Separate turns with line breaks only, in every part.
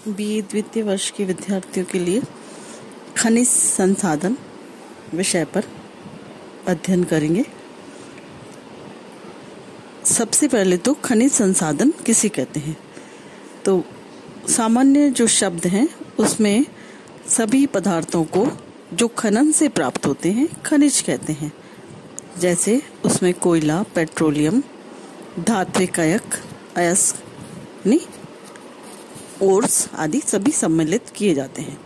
BA द्वितीय वर्ष के विद्यार्थियों के लिए खनिज संसाधन विषय पर अध्ययन करेंगे। सबसे पहले तो खनिज संसाधन किसे कहते हैं? तो सामान्य जो शब्द हैं उसमें सभी पदार्थों को जो खनन से प्राप्त होते हैं खनिज कहते हैं। जैसे उसमें कोयला, पेट्रोलियम, धात्विक अयस्क, ओर्स आदि सभी सम्मिलित किए जाते हैं।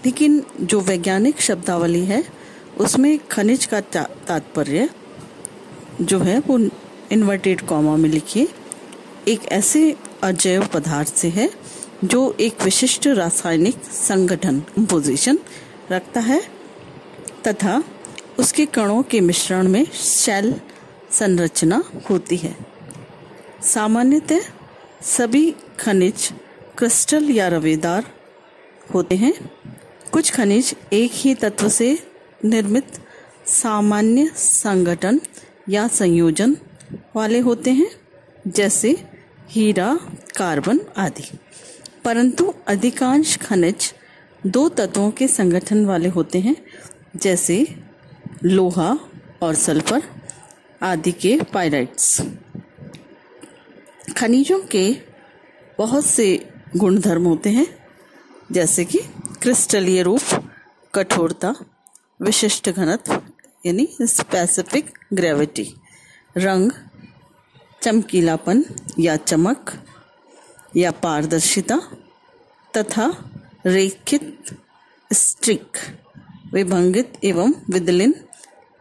लेकिन जो वैज्ञानिक शब्दावली है उसमें खनिज का तात्पर्य जो है वो इन्वर्टेड कॉमा में लिखिए एक ऐसे अजैव पदार्थ से है जो एक विशिष्ट रासायनिक संगठन कंपोजिशन रखता है तथा उसके कणों के मिश्रण में शेल संरचना होती है। सामान्यतः सभी खनिज क्रिस्टल या रवेदार होते हैं। कुछ खनिज एक ही तत्व से निर्मित सामान्य संगठन या संयोजन वाले होते हैं, जैसे हीरा, कार्बन आदि। परंतु अधिकांश खनिज दो तत्वों के संगठन वाले होते हैं, जैसे लोहा और सल्फर आदि के पाइराइट्स। खनिजों के बहुत से गुणधर्म होते हैं, जैसे कि क्रिस्टलीय रूप, कठोरता, विशिष्ट घनत्व यानी स्पेसिफिक ग्रेविटी, रंग, चमकीलापन या चमक या पारदर्शिता तथा रेखित स्ट्रिक, विभंगित एवं विदलिन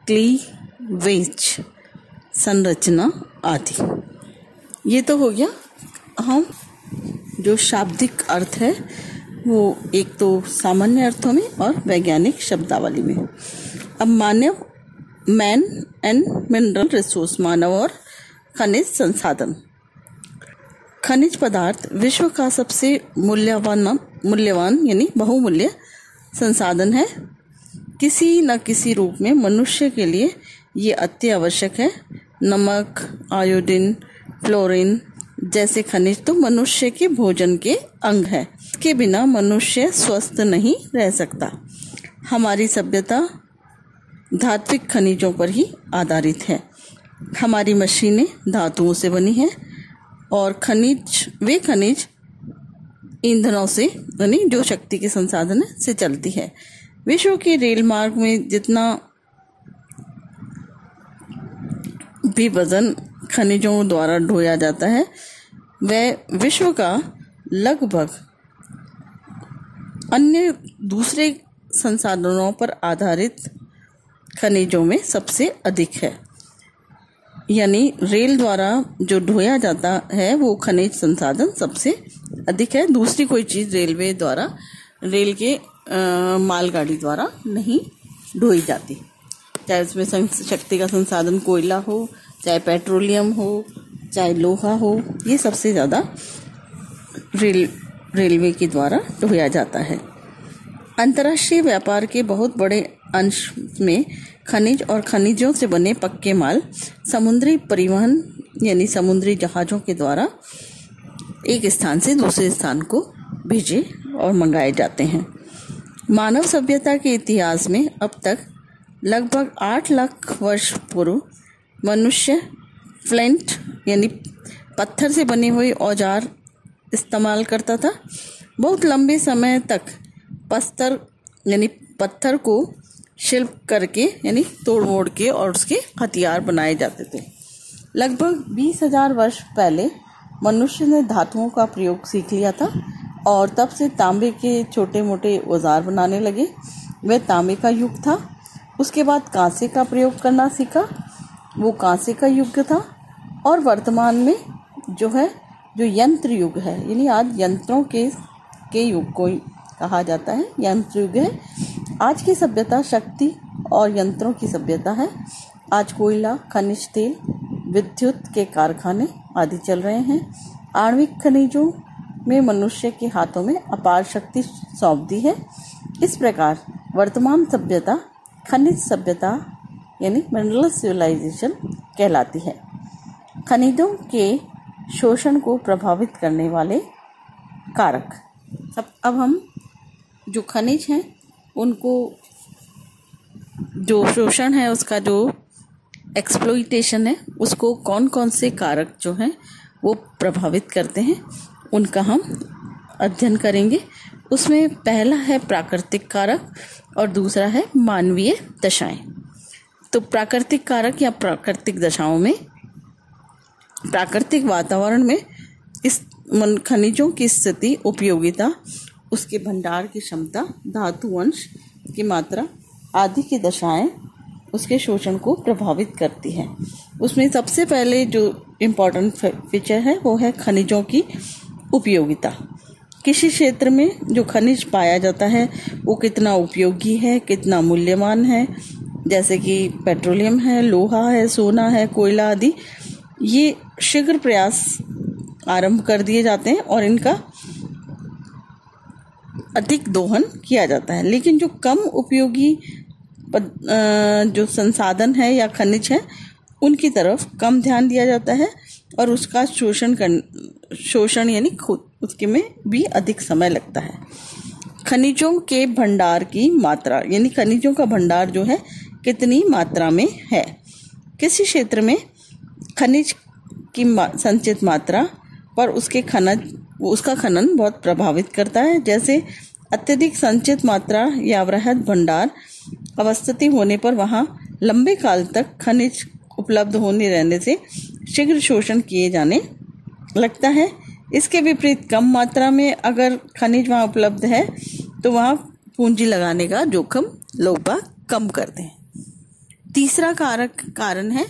क्लीवेज संरचना आदि। ये तो हो गया हम जो शाब्दिक अर्थ है वो एक तो सामान्य अर्थों में और वैज्ञानिक शब्दावली में। अब मैन एंड मिनरल रिसोर्स, मानव और खनिज संसाधन। खनिज पदार्थ विश्व का सबसे मूल्यवान यानी बहुमूल्य संसाधन है। किसी न किसी रूप में मनुष्य के लिए ये अति आवश्यक है। नमक, आयोडीन, फ्लोरीन जैसे खनिज तो मनुष्य के भोजन के अंग है। इसके बिना मनुष्य स्वस्थ नहीं रह सकता। हमारी सभ्यता धात्विक खनिजों पर ही आधारित है। हमारी मशीनें धातुओं से बनी हैं और वे खनिज ईंधनों से यानी जो शक्ति के संसाधन है से चलती है। विश्व के रेल मार्ग में जितना भी वजन खनिजों द्वारा ढोया जाता है वह विश्व का लगभग अन्य दूसरे संसाधनों पर आधारित खनिजों में सबसे अधिक है। यानी रेल द्वारा जो ढोया जाता है वो खनिज संसाधन सबसे अधिक है। दूसरी कोई चीज़ रेल के मालगाड़ी द्वारा नहीं ढोई जाती। चाहे उसमें शक्ति का संसाधन कोयला हो, चाहे पेट्रोलियम हो, चाहे लोहा हो, ये सबसे ज़्यादा रेलवे के द्वारा ढोया जाता है। अंतर्राष्ट्रीय व्यापार के बहुत बड़े अंश में खनिज और खनिजों से बने पक्के माल समुद्री परिवहन यानी समुद्री जहाज़ों के द्वारा एक स्थान से दूसरे स्थान को भेजे और मंगाए जाते हैं। मानव सभ्यता के इतिहास में अब तक लगभग 8 लाख वर्ष पूर्व मनुष्य फ्लिंट यानी पत्थर से बने हुए औजार इस्तेमाल करता था। बहुत लंबे समय तक पत्थर को शिल्प करके यानी तोड़ मोड़ के और उसके हथियार बनाए जाते थे। लगभग 20,000 वर्ष पहले मनुष्य ने धातुओं का प्रयोग सीख लिया था और तब से तांबे के छोटे मोटे औजार बनाने लगे। वह तांबे का युग था। उसके बाद कांसे का प्रयोग करना सीखा, वो कांसे का युग था। और वर्तमान में जो यंत्र युग है यानी आज यंत्रों के युग को कहा जाता है, यंत्र युग है। आज की सभ्यता शक्ति और यंत्रों की सभ्यता है। आज कोयला, खनिज तेल, विद्युत के कारखाने आदि चल रहे हैं। आणविक खनिजों में मनुष्य के हाथों में अपार शक्ति सौंप दी है। इस प्रकार वर्तमान सभ्यता खनिज सभ्यता यानी मिनरल सिविलाइजेशन कहलाती है। खनिजों के शोषण को प्रभावित करने वाले कारक अब हम जो खनिज हैं उनको, जो शोषण है उसका, जो एक्सप्लॉइटेशन है उसको कौन कौन से कारक जो हैं वो प्रभावित करते हैं उनका हम अध्ययन करेंगे। उसमें पहला है प्राकृतिक कारक और दूसरा है मानवीय दशाएं। तो प्राकृतिक कारक या प्राकृतिक दशाओं में प्राकृतिक वातावरण में इस खनिजों की स्थिति, उपयोगिता, उसके भंडार की क्षमता, धातु अंश की मात्रा आदि की दशाएं उसके शोषण को प्रभावित करती है। उसमें सबसे पहले जो इम्पोर्टेंट फीचर है वो है खनिजों की उपयोगिता। किसी क्षेत्र में जो खनिज पाया जाता है वो कितना उपयोगी है, कितना मूल्यवान है, जैसे कि पेट्रोलियम है, लोहा है, सोना है, कोयला आदि। ये शीघ्र प्रयास आरंभ कर दिए जाते हैं और इनका अधिक दोहन किया जाता है। लेकिन जो कम उपयोगी जो संसाधन है या खनिज है उनकी तरफ कम ध्यान दिया जाता है और उसका शोषण यानी उसके में भी अधिक समय लगता है। खनिजों के भंडार की मात्रा यानी खनिजों का भंडार जो है कितनी मात्रा में है। किसी क्षेत्र में खनिज की संचित मात्रा पर उसका खनन बहुत प्रभावित करता है। जैसे अत्यधिक संचित मात्रा या वृहद भंडार अवस्थिति होने पर वहां लंबे काल तक खनिज उपलब्ध होने रहने से शीघ्र शोषण किए जाने लगता है। इसके विपरीत कम मात्रा में अगर खनिज वहां उपलब्ध है तो वहां पूंजी लगाने का जोखिम लोग बाग कम करते हैं। तीसरा कारण है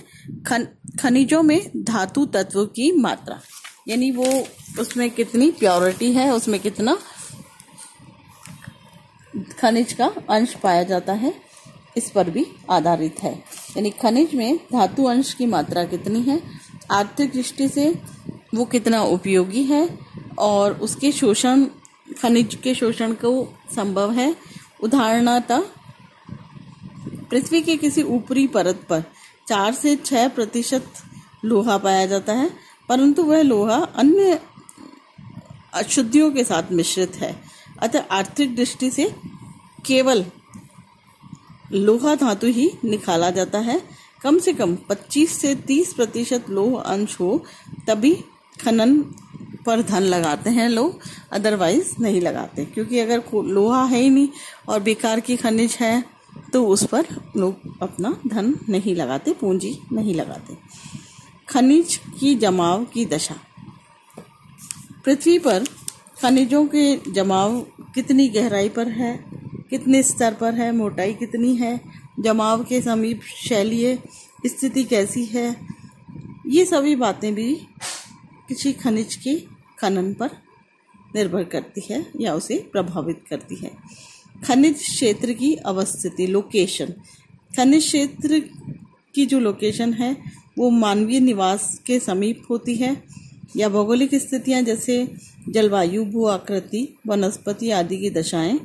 खनिजों में धातु तत्व की मात्रा, यानी वो उसमें कितनी प्योरिटी है, उसमें कितना खनिज का अंश पाया जाता है, इस पर भी आधारित है। यानी खनिज में धातु अंश की मात्रा कितनी है, आर्थिक दृष्टि से वो कितना उपयोगी है और उसके शोषण, खनिज के शोषण को संभव है। उदाहरणतः पृथ्वी के किसी ऊपरी परत पर 4 से 6% लोहा पाया जाता है, परंतु वह लोहा अन्य अशुद्धियों के साथ मिश्रित है। अतः आर्थिक दृष्टि से केवल लोहा धातु ही निकाला जाता है। कम से कम 25 से 30% लोह अंश हो तभी खनन पर धन लगाते हैं लोग, अदरवाइज नहीं लगाते। क्योंकि अगर लोहा है ही नहीं और बेकार की खनिज है तो उस पर लोग अपना धन नहीं लगाते, पूंजी नहीं लगाते। खनिज की जमाव की दशा। पृथ्वी पर खनिजों के जमाव कितनी गहराई पर है, कितने स्तर पर है, मोटाई कितनी है, जमाव के समीप शैलीय स्थिति कैसी है, ये सभी बातें भी किसी खनिज के खनन पर निर्भर करती है या उसे प्रभावित करती है। खनिज क्षेत्र की अवस्थिति, लोकेशन। खनिज क्षेत्र की जो लोकेशन है वो मानवीय निवास के समीप होती है या भौगोलिक स्थितियां जैसे जलवायु, भू आकृति, वनस्पति आदि की दशाएं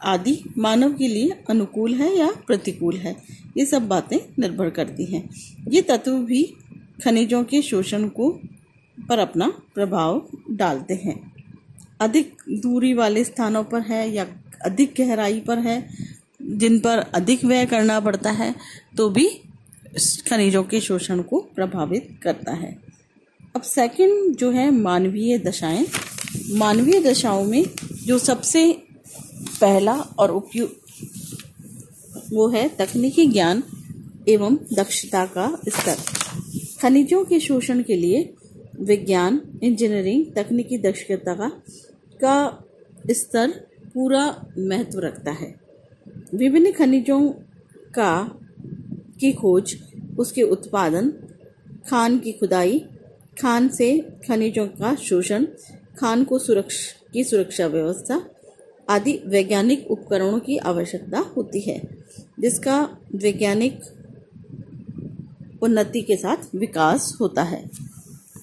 आदि मानव के लिए अनुकूल है या प्रतिकूल है, ये सब बातें निर्भर करती हैं। ये तत्व भी खनिजों के शोषण को पर अपना प्रभाव डालते हैं। अधिक दूरी वाले स्थानों पर है या अधिक गहराई पर है, जिन पर अधिक व्यय करना पड़ता है, तो भी खनिजों के शोषण को प्रभावित करता है। अब सेकंड जो है मानवीय दशाएं। मानवीय दशाओं में जो सबसे पहला और उपयुक्त वो है तकनीकी ज्ञान एवं दक्षता का स्तर। खनिजों के शोषण के लिए विज्ञान, इंजीनियरिंग, तकनीकी दक्षता का स्तर पूरा महत्व रखता है। विभिन्न खनिजों की खोज, उसके उत्पादन, खान की खुदाई, खान से खनिजों का शोषण, खान को सुरक्षा व्यवस्था आदि वैज्ञानिक उपकरणों की आवश्यकता होती है, जिसका वैज्ञानिक उन्नति के साथ विकास होता है।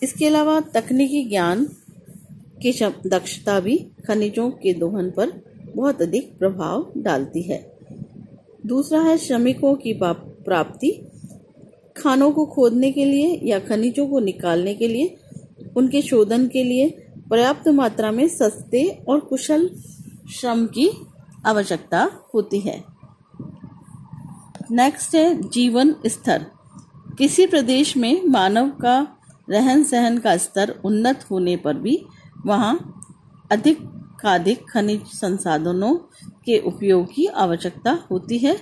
इसके अलावा तकनीकी ज्ञान की दक्षता भी खनिजों के दोहन पर बहुत अधिक प्रभाव डालती है। दूसरा है श्रमिकों की प्राप्ति। खानों को खोदने के लिए या खनिजों को निकालने के लिए, उनके शोधन के लिए पर्याप्त मात्रा में सस्ते और कुशल श्रम की आवश्यकता होती है। नेक्स्ट है जीवन स्तर। किसी प्रदेश में मानव का रहन सहन का स्तर उन्नत होने पर भी वहाँ अधिक खनिज संसाधनों के उपयोग की आवश्यकता होती है,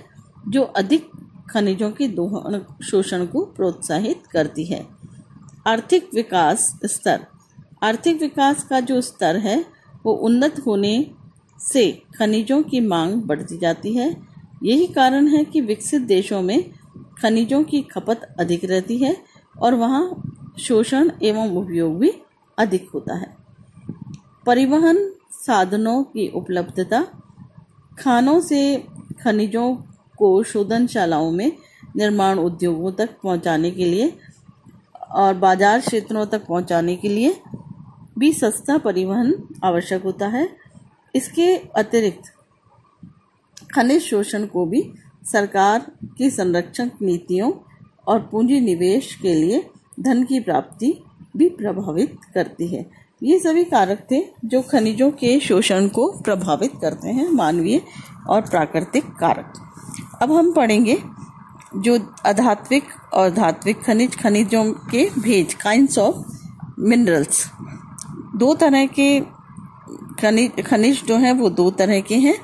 जो अधिक खनिजों के दोहन शोषण को प्रोत्साहित करती है। आर्थिक विकास स्तर। आर्थिक विकास का जो स्तर है वो उन्नत होने से खनिजों की मांग बढ़ती जाती है। यही कारण है कि विकसित देशों में खनिजों की खपत अधिक रहती है और वहाँ शोषण एवं उपयोग भी अधिक होता है। परिवहन साधनों की उपलब्धता। खानों से खनिजों को शोधनशालाओं में, निर्माण उद्योगों तक पहुंचाने के लिए और बाजार क्षेत्रों तक पहुंचाने के लिए भी सस्ता परिवहन आवश्यक होता है। इसके अतिरिक्त खनिज शोषण को भी सरकार की संरक्षण नीतियों और पूंजी निवेश के लिए धन की प्राप्ति भी प्रभावित करती है। ये सभी कारक थे जो खनिजों के शोषण को प्रभावित करते हैं, मानवीय और प्राकृतिक कारक। अब हम पढ़ेंगे जो अधात्विक और धात्विक खनिजों के भेद, काइंड्स ऑफ मिनरल्स। दो तरह के खनिज जो हैं वो दो तरह के हैं।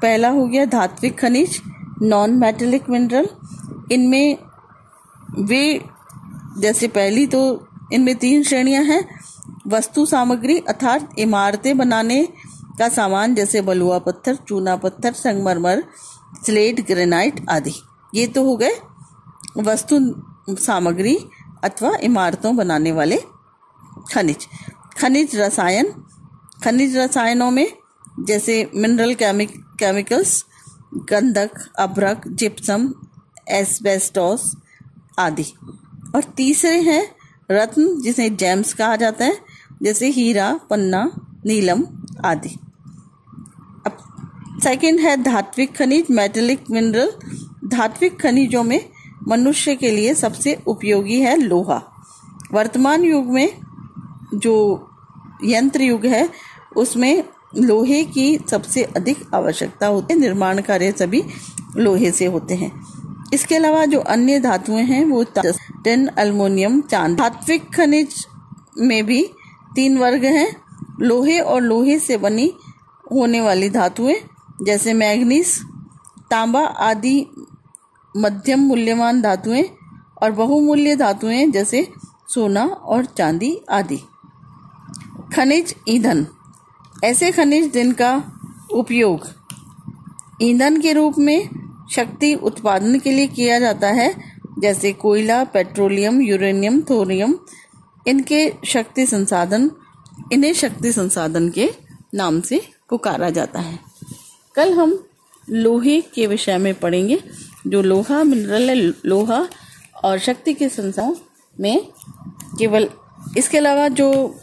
पहला हो गया धात्विक खनिज, नॉन मेटेलिक मिनरल। इनमें वे जैसे पहली तो इनमें 3 श्रेणियां हैं। वस्तु सामग्री अर्थात इमारतें बनाने का सामान जैसे बलुआ पत्थर, चूना पत्थर, संगमरमर, स्लेट, ग्रेनाइट आदि। ये तो हो गए वस्तु सामग्री अथवा इमारतों बनाने वाले खनिज। खनिज रसायन। खनिज रसायनों में जैसे मिनरल केमिकल्स, गंधक, अभ्रक, जिप्सम, एस्बेस्टोस आदि। और तीसरे हैं रत्न, जिसे जेम्स कहा जाता है, जैसे हीरा, पन्ना, नीलम आदि। अब सेकंड है धात्विक खनिज, मेटेलिक मिनरल। धात्विक खनिजों में मनुष्य के लिए सबसे उपयोगी है लोहा। वर्तमान युग में जो यंत्र युग है उसमें लोहे की सबसे अधिक आवश्यकता होती है। निर्माण कार्य सभी लोहे से होते हैं। इसके अलावा जो अन्य धातुएं हैं वो टिन, अल्युमिनियम, चांदी। धात्विक खनिज में भी 3 वर्ग हैं। लोहे और लोहे से बनी होने वाली धातुएं जैसे मैग्नीज, तांबा आदि मध्यम मूल्यवान धातुएं, और बहुमूल्य धातुएं जैसे सोना और चांदी आदि। खनिज ईंधन। ऐसे खनिज जिनका उपयोग ईंधन के रूप में शक्ति उत्पादन के लिए किया जाता है, जैसे कोयला, पेट्रोलियम, यूरेनियम, थोरियम। इन्हें शक्ति संसाधन के नाम से पुकारा जाता है। कल हम लोहे के विषय में पढ़ेंगे। जो लोहा मिनरल है, लोहा और शक्ति के संसाधन में केवल। इसके अलावा जो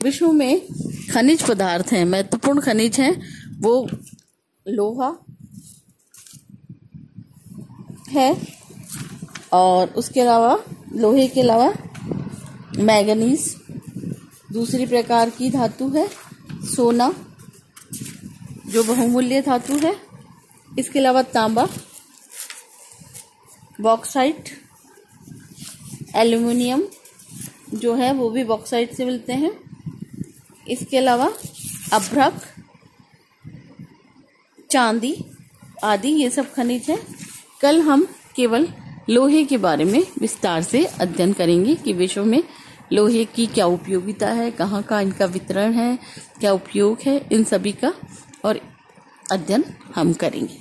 विश्व में खनिज पदार्थ हैं, महत्वपूर्ण खनिज हैं, वो लोहा है और उसके अलावा लोहे के अलावा मैंगनीज दूसरी प्रकार की धातु है, सोना जो बहुमूल्य धातु है, इसके अलावा तांबा, बॉक्साइट, एल्युमिनियम जो है वो भी बॉक्साइट से मिलते हैं। इसके अलावा अभ्रक, चांदी आदि ये सब खनिज हैं। कल हम केवल लोहे के बारे में विस्तार से अध्ययन करेंगे कि विश्व में लोहे की क्या उपयोगिता है, कहाँ का इनका वितरण है, क्या उपयोग है, इन सभी का और अध्ययन हम करेंगे।